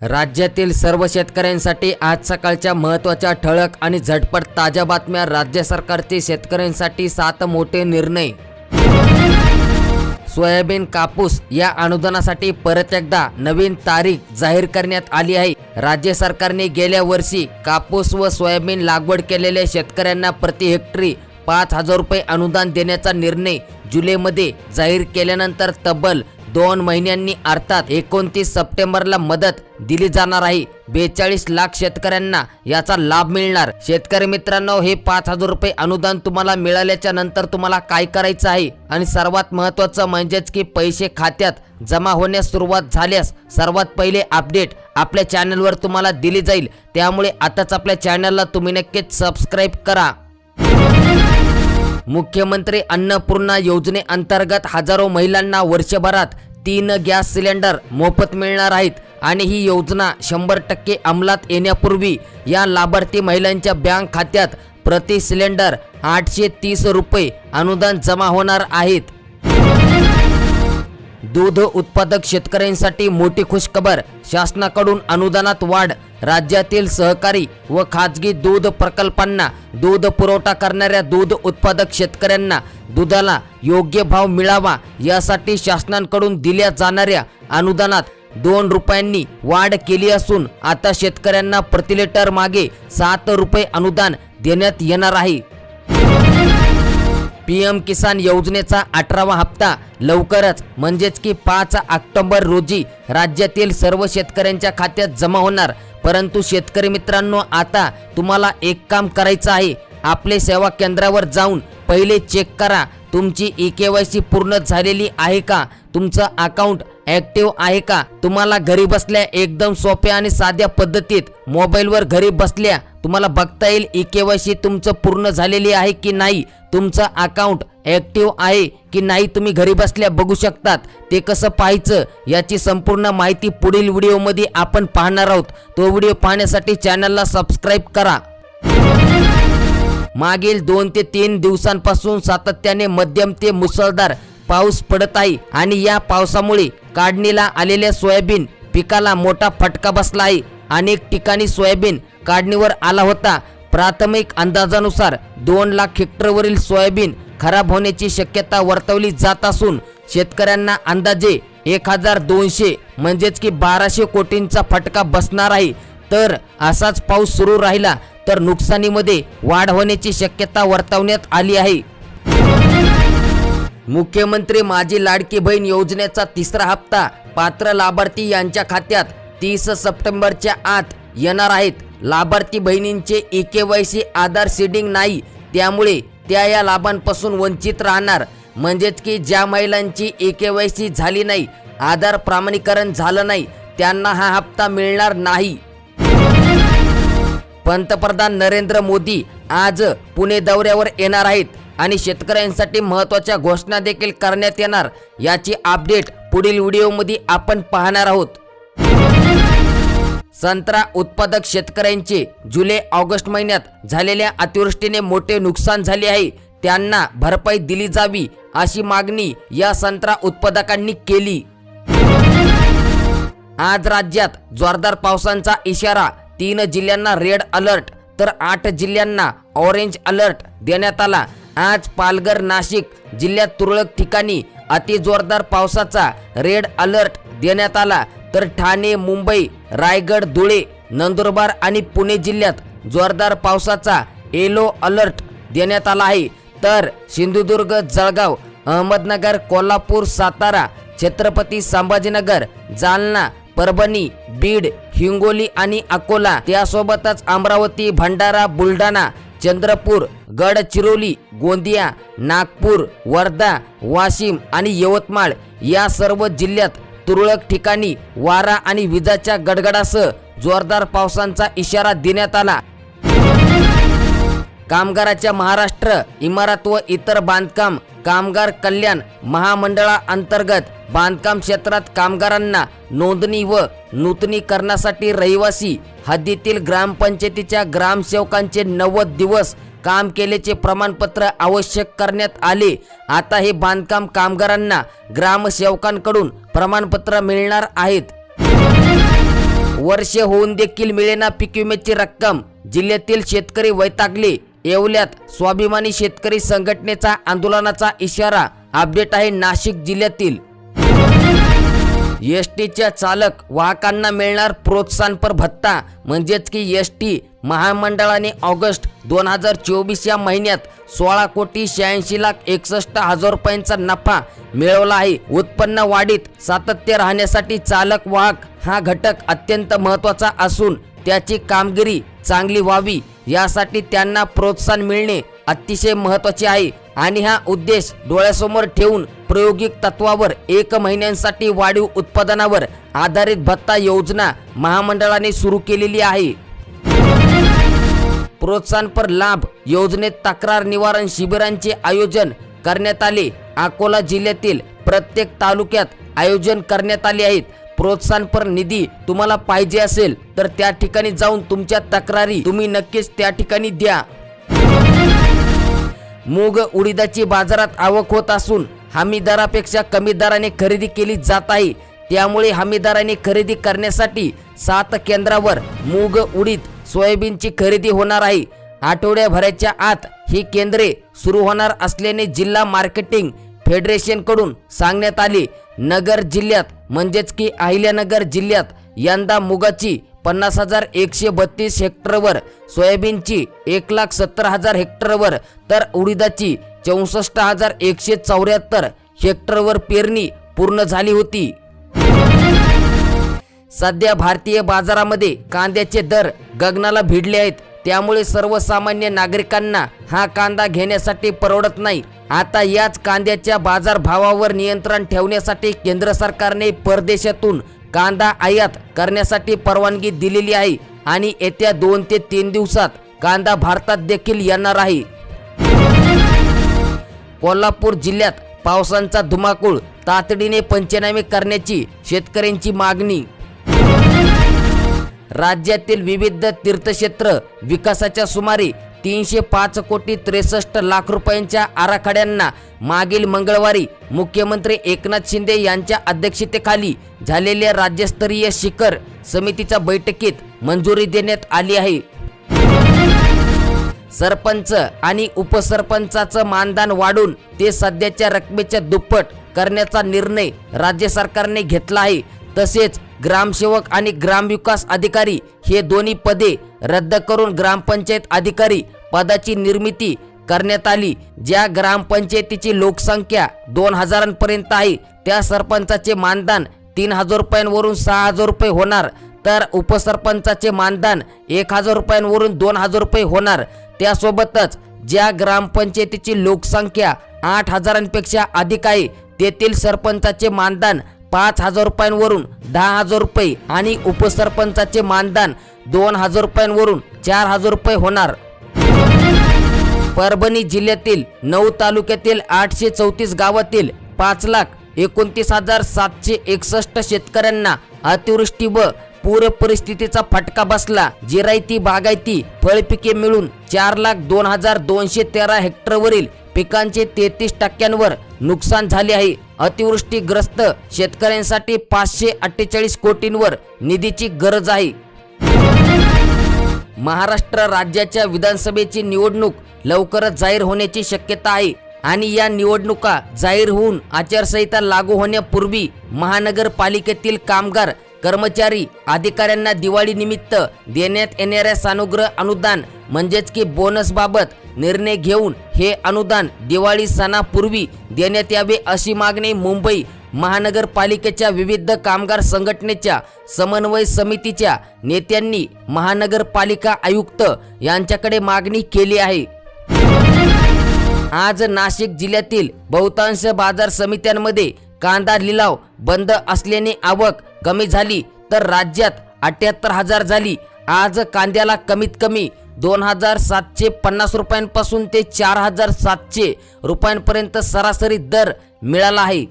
राज्यातील सर्व शेतकऱ्यांसाठी आज सकाळच्या महत्त्वाच्या ठळक आणि झटपट ताज्या बातम्या। राज्य सरकारचे शेतकऱ्यांसाठी 7 मोठे निर्णय। सोयाबीन कापूस या अनुदानासाठी परत एकदा नवीन तारीख जाहीर करण्यात आली आहे। राज्य सरकारने गेल्या वर्षी कापूस व सोयाबीन लागवड केलेल्या शेतकऱ्यांना प्रति हेक्टरी 5,000 रुपये अनुदान देण्याचा निर्णय जुलैमध्ये जाहीर केल्यानंतर तब्बल 2 महिन्यांनी अर्थात 29 सप्टेंबरला मदत दिली जाणार आहे। 42 लाख शेतकऱ्यांना याचा लाभ मिळणार। शेतकरी मित्रांनो, हे 5,000 रुपये अनुदान तुम्हाला मिळाल्याच्या नंतर तुम्हाला काय करायचं आहे आणि सर्वात महत्त्वाचं म्हणजेच की पैसे खात्यात जमा होण्यास सुरुवात झाल्यास सर्वात पहिले अपडेट आपल्या चॅनलवर तुम्हाला दिली जाईल। त्यामुळे आताच आपल्या चॅनलला तुम्ही नक्कीच सबस्क्राइब करा। मुख्यमंत्री अन्नपूर्णा योजनेअंतर्गत हजारो महिलांना वर्षभरात 3 गॅस सिलेंडर मोफत मिळणार आहेत आणि ही योजना 100% अंमलात येण्यापूर्वी या लाभार्थी महिलांच्या बँक खात्यात प्रति सिलेंडर 830 रुपये अनुदान जमा होणार आहेत। दूध उत्पादक शेतकऱ्यांसाठी मोठी खुशखबर, शासनाकडून अनुदानात वाढ। राज्यातील सहकारी व खाजगी दूध प्रकल्पांना दूध पुरवठा करणाऱ्या दूध उत्पादक शेतकऱ्यांना दुधाला योग्य भाव मिळावा यासाठी शासनाकडून दिल्या जाणाऱ्या अनुदानात 2 रुपयांनी वाढ केली असून आता शेतकऱ्यांना प्रति लिटर मागे 7 रुपये अनुदान देण्यात येणार आहे। पीएम किसान योजनेचा 18वा हप्ता लवकरच म्हणजेच की 5 ऑक्टोबर रोजी राज्यातील सर्व शेतकऱ्यांच्या खात्यात जमा होणार। परंतु शेतकरी मित्रांनो, आता तुम्हाला एक काम करायचं आहे। आपले सेवा केंद्रावर जाऊन पहिले चेक करा तुमची ई-केवायसी पूर्ण झालेली आहे का, तुमचं अकाउंट ॲक्टिव्ह आहे का। तुम्हाला घरी बसल्या एकदम सोप्या आणि साध्या पद्धतीत मोबाईलवर घरी बसल्या तुम्हाला बघता येईल ई-केवायसी तुमचं पूर्ण झालेली आहे की नाही, तुमचं अकाउंट ॲक्टिव्ह आहे की नाही तुम्ही घरी बसल्या बघू शकतात। ते कसं पाहायचं याची संपूर्ण माहिती पुढील व्हिडिओमध्ये आपण पाहणार आहोत। तो व्हिडिओ पाहण्यासाठी चॅनलला सबस्क्राइब करा। मागील 2 ते 3 दिवसांपासून सातत्याने मध्यम ते मुसळधार पाऊस पडत आहे आणि या पावसामुळे काढणीला आलेल्या सोयाबीन पिकाला मोठा फटका बसला आहे। अनेक ठिकाणी सोयाबीन काढणीवर आला होता। प्राथमिक अंदाजानुसार 2 लाख हेक्टरवरील सोयाबीन खराब होण्याची शक्यता वर्तवली जात असून शेतकऱ्यांना अंदाजे 1200 म्हणजेच की 1200 कोटींचा फटका बसणार आहे। तर असाच पाऊस सुरू राहिला तर नुकसानीमध्ये वाढ होण्याची शक्यता वर्तवण्यात आली आहे। मुख्यमंत्री माझी लाडकी बहीण योजनेचा 3रा हप्ता पात्र लाभार्थी यांच्या खात्यात 30 सप्टेंबरच्या आत येणार आहेत। लाभार्थी बहिणींचे ई-केवायसी आधार सीडिंग नाही, त्यामुळे त्या या लाभांपासून वंचित राहणार। म्हणजेच की ज्या महिलांची ई-केवायसी झाली नाही, आधार प्रमाणीकरण झालं नाही, त्यांना हा हप्ता मिळणार नाही। पंतप्रधान नरेंद्र मोदी आज पुणे दौऱ्यावर येणार आहेत आणि शेतकऱ्यांसाठी महत्त्वाच्या घोषणा देखील करण्यात येणार। याची अपडेट पुढील व्हिडिओमध्ये आपण पाहणार आहोत। संत्रा उत्पादक शेतकऱ्यांचे जुलै-ऑगस्ट महिन्यात झालेल्या अतिवृष्टीने मोठे नुकसान झाले आहे, त्यांना भरपाई दिली जावी अशी मागणी या संत्रा उत्पादकांनी केली। आज राज्यात जोरदार पावसाचा इशारा, 3 जिल्ह्यांना रेड अलर्ट तर 8 जिल्ह्यांना ऑरेंज अलर्ट देण्यात आला। आज पालघर, नाशिक जिल्ह्यात तुरळक ठिकाणी अति जोरदार पावसाचा रेड अलर्ट देण्यात आला, तर ठाणे, मुंबई, रायगड, धुळे, नंदुरबार आणि पुणे जिल्ह्यात जोरदार पावसाचा येलो अलर्ट देण्यात आला आहे। तर सिंधुदुर्ग, जळगाव, अहमदनगर, कोल्हापूर, सातारा, छत्रपती संभाजीनगर, जालना, परभणी, बीड, हिंगोली आणि अकोला, त्यासोबतच अमरावती, भंडारा, बुलढाणा, चंद्रपूर, गडचिरोली, गोंदिया, नागपूर, वर्धा, वाशिम आणि यवतमाळ या सर्व जिल्ह्यात तुरळक ठिकाणी वारा आणि विजांच्या गडगडासह जोरदार पावसाचा इशारा देण्यात आला। कामगाराच्या महाराष्ट्र इमारत व इतर बांधकाम कामगार कल्याण महामंडळाअंतर्गत बांधकाम क्षेत्रात कामगारांना नोंदणी व नूतनीकरणासाठी रहिवासी हद्दीतील ग्रामपंचायतीच्या ग्रामसेवकांचे 90 दिवस काम केल्याचे प्रमाणपत्र आवश्यक करण्यात आले। आता हे बांधकाम कामगारांना ग्रामसेवकांकडून प्रमाणपत्र मिळणार आहेत। वर्ष होऊन देखील मिळेना पीक विम्याची रक्कम, जिल्ह्यातील शेतकरी वैतागले। येवल्यात स्वाभिमानी शेतकरी संघटनेचा आंदोलनाचा इशारा। अपडेट आहे नाशिक जिल्ह्यातील। एसटीच्या चालक वाहकांना मिळणार प्रोत्साहनपर भत्ता, म्हणजेच की एसटी महामंडळाने ऑगस्ट 2024 या महिन्यात 16,86,61,00,000 रुपयांचा नफा मिळवला आहे। उत्पन्न वाढीत सातत्य राहण्यासाठी चालक वाहक हा घटक अत्यंत महत्त्वाचा असून त्याची कामगिरी चांगली व्हावी यासाठी त्यांना प्रोत्साहन मिळणे अतिशय महत्त्वाचे आहे आणि हा उद्देश डोळ्यासमोर ठेवून प्रायोगिक तत्वावर 1 महिन्यांसाठी वाढीव उत्पादनावर आधारित भत्ता योजना महामंडळाने सुरू केलेली आहे। प्रोत्साहनपर लाभ योजनेत तक्रार निवारण शिबिरांचे आयोजन करण्यात आले। अकोला जिल्ह्यातील प्रत्येक तालुक्यात आयोजन करण्यात आले आहेत। प्रोत्साहनपर निधी तुम्हाला पाहिजे असेल तर त्या ठिकाणी जाऊन तुमच्या तक्रारी तुम्ही नक्कीच त्या ठिकाणी द्या। मूग उडीदाची बाजारात आवक होत असून हमी दरापेक्षा कमी दराने खरेदी केली जात आहे। त्यामुळे हमी दराने खरेदी करण्यासाठी 7 केंद्रावर मूग उडीद सोयाबीनची खरेदी होणार आहे। आठवड्याभराच्या आत ही केंद्रे सुरू होणार असल्याने जिल्हा मार्केटिंग फेडरेशन कडून सांगण्यात आले। नगर जिल्ह्यात म्हणजेच की अहिल्यानगर जिल्ह्यात यंदा मुगाची 50,132 हेक्टरवर, सोयाबीनची 1,70,000 हेक्टरवर तर उडीदाची 64,174 हेक्टरवर पेरणी पूर्ण झाली होती। सध्या भारतीय बाजारामध्ये कांद्याचे दर गगनाला भिडले आहेत। त्यामुळे सर्वसामान्य नागरिकांना हा कांदा घेण्यासाठी परवडत नाही। आता याच कांद्याच्या बाजारभावावर नियंत्रण ठेवण्यासाठी केंद्र सरकारने परदेशातून कांदा आयात करण्यासाठी परवानगी दिलेली आहे आणि येत्या 2 ते 3 दिवसात कांदा भारतात देखील येणार आहे। कोल्हापूर जिल्ह्यात पावसाचा धुमाकूळ, तातडीने पंचनामे करण्याची शेतकऱ्यांची मागणी। राज्यातील विविध तीर्थक्षेत्र विकासाच्या सुमारे 305,63,00,000 रुपयांच्या आराखड्यांना मागील मंगळवारी मुख्यमंत्री एकनाथ शिंदे यांच्या अध्यक्षतेखाली झालेल्या राज्यस्तरीय शिखर समितीच्या बैठकीत मंजुरी देण्यात आली आहे। सरपंच आणि उपसरपंचाचं मानधन वाढून ते सध्याच्या रकमेच्या दुप्पट करण्याचा निर्णय राज्य सरकारने घेतला आहे। तसेच ग्रामसेवक आणि ग्रामविकास अधिकारी हे दोन्ही पदे रद्द करून ग्रामपंचायत अधिकारी पदाची निर्मिती करण्यात आली। ज्या ग्रामपंचायतीची लोकसंख्या 2,000 पर्यंत आहे त्या सरपंचाचे मानधन 3,000 रुपयांवरून 6,000 रुपये होणार, तर उपसरपंचाचे मानधन 1,000 रुपयांवरून 2,000 रुपये होणार। त्यासोबतच ज्या ग्रामपंचायतीची लोकसंख्या 8,000पेक्षा अधिक आहे तेथील सरपंचाचे मानधन 5,000 रुपयांवरून 10,000 रुपये आणि उपसरपंचाचे मानधन 2,000 रुपयांवरून 4,000 रुपये होणार। परभणी जिल्ह्यातील 9 तालुक्यातील 834 गावातील 5,29,761 शेतकऱ्यांना अतिवृष्टी व पूर परिस्थितीचा फटका बसला। जिरायती बागायती फळपिके मिळून 4,02,213 हेक्टरवरील पिकांचे 33% नुकसान झाले आहे। अतिवृष्टीग्रस्त शेतकऱ्यांसाठी 548 कोटींवर निधीची गरज आहे। महाराष्ट्र राज्याच्या विधानसभेची निवडणूक लवकरच जाहीर होण्याची शक्यता आहे आणि या निवडणुका जाहीर होऊन आचारसंहिता लागू होण्यापूर्वी महानगरपालिकेतील कामगार, कर्मचारी, अधिकाऱ्यांना दिवाळी निमित्त देण्यात येणाऱ्या सानुग्रह अनुदान म्हणजेच की बोनस बाबत निर्णय घेऊन हे अनुदान दिवाळी सणापूर्वी देण्यात यावे अशी मागणी मुंबई महानगरपालिकेच्या विविध कामगार संघटनेच्या समन्वय समितीच्या नेत्यांनी महानगरपालिका आयुक्त यांच्याकडे मागणी केली आहे। आज नाशिक जिल्ह्यातील बहुतांश बाजार समित्यांमध्ये कांदा लिलाव बंद असल्याने आवक कमी झाली तर राज्यात 78,000 झाली। आज कांद्याला कमीत कमी 2,750 रुपयांपासून ते 4,700 रुपयांपर्यंत सरासरी दर मिळाला आहे।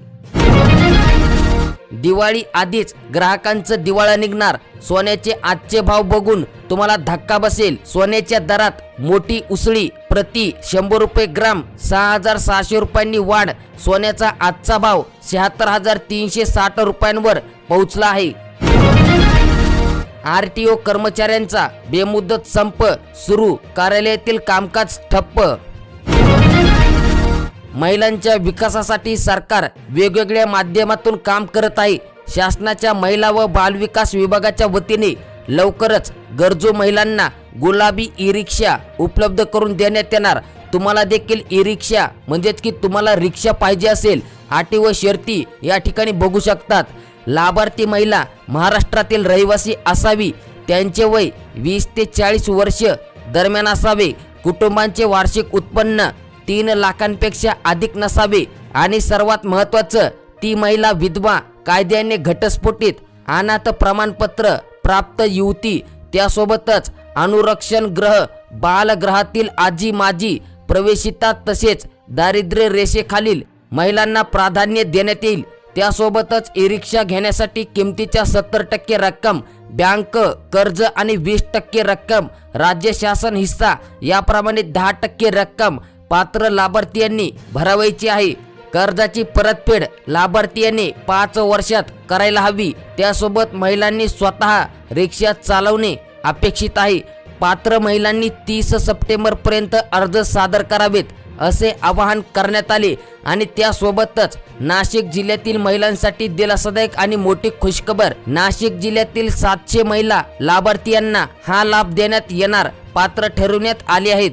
दिवाळी आधीच ग्राहकांचं दिवाळं निघणार। सोन्याचे आजचे भाव बघून तुम्हाला धक्का बसेल। सोन्याच्या दरात मोठी उसळी, प्रति 100 रुपये ग्राम 6,600 रुपयांनी वाढ। सोन्याचा आजचा भाव 76,360 रुपयांवर पोहोचला आहे। RTO कर्मचाऱ्यांचा बेमुदत संप सुरू, कार्यालयातील कामकाज ठप्प. महिलांच्या विकासासाठी सरकार वेगवेगळ्या माध्यमातून काम करत आहे. शासनाच्या महिला व बालविकास विभागाच्या वतीने लवकरच गरजू महिलांना गुलाबी ई-रिक्षा उपलब्ध करून देण्यात येणार. तुम्हाला देखील ई-रिक्षा म्हणजेच की तुम्हाला रिक्षा पाहिजे असेल, अटी व शर्ती या ठिकाणी बघू शकतात. लाभार्थी महिला महाराष्ट्रातील रहिवासी असावी, त्यांचे वय 20 ते 40 वर्ष दरम्यान असावे, कुटुंबांचे वार्षिक उत्पन्न 3 लाखांपेक्षा अधिक नसावे आणि सर्वात महत्त्वाचं, ती महिला विधवा, कायद्याने घटस्फोटित, अनाथ प्रमाणपत्र प्राप्त युवती, त्यासोबतच अनुरक्षण ग्रह, बालगृहातील आजी माजी, प्रवेशिता तसेच दारिद्र्य रेषेखालील महिलांना प्राधान्य देण्यात येईल. त्यासोबतच ई-रिक्षा घेण्यासाठी किमतीच्या 70% रक्कम बँक कर्ज आणि 20% रक्कम राज्य शासन हिस्सा याप्रमाणे 10% रक्कम पात्र लाभार्थ्यांनी भरावायची आहे. कर्जाची परतफेड लाभार्थ्यांनी 5 वर्षात करायला हवी. त्यासोबत महिलांनी स्वतः रिक्षा चालवणे अपेक्षित आहे. पात्र महिलांनी 30 सप्टेंबरपर्यंत अर्ज सादर करावेत असे आवाहन करण्यात आले. आणि त्यासोबतच नाशिक जिल्ह्यातील महिलांसाठी दिलासादायक आणि मोठी खुशखबर, नाशिक जिल्ह्यातील 700 महिला लाभार्थ्यांना हा लाभ देण्यात येणार पात्र ठरवण्यात आले आहेत.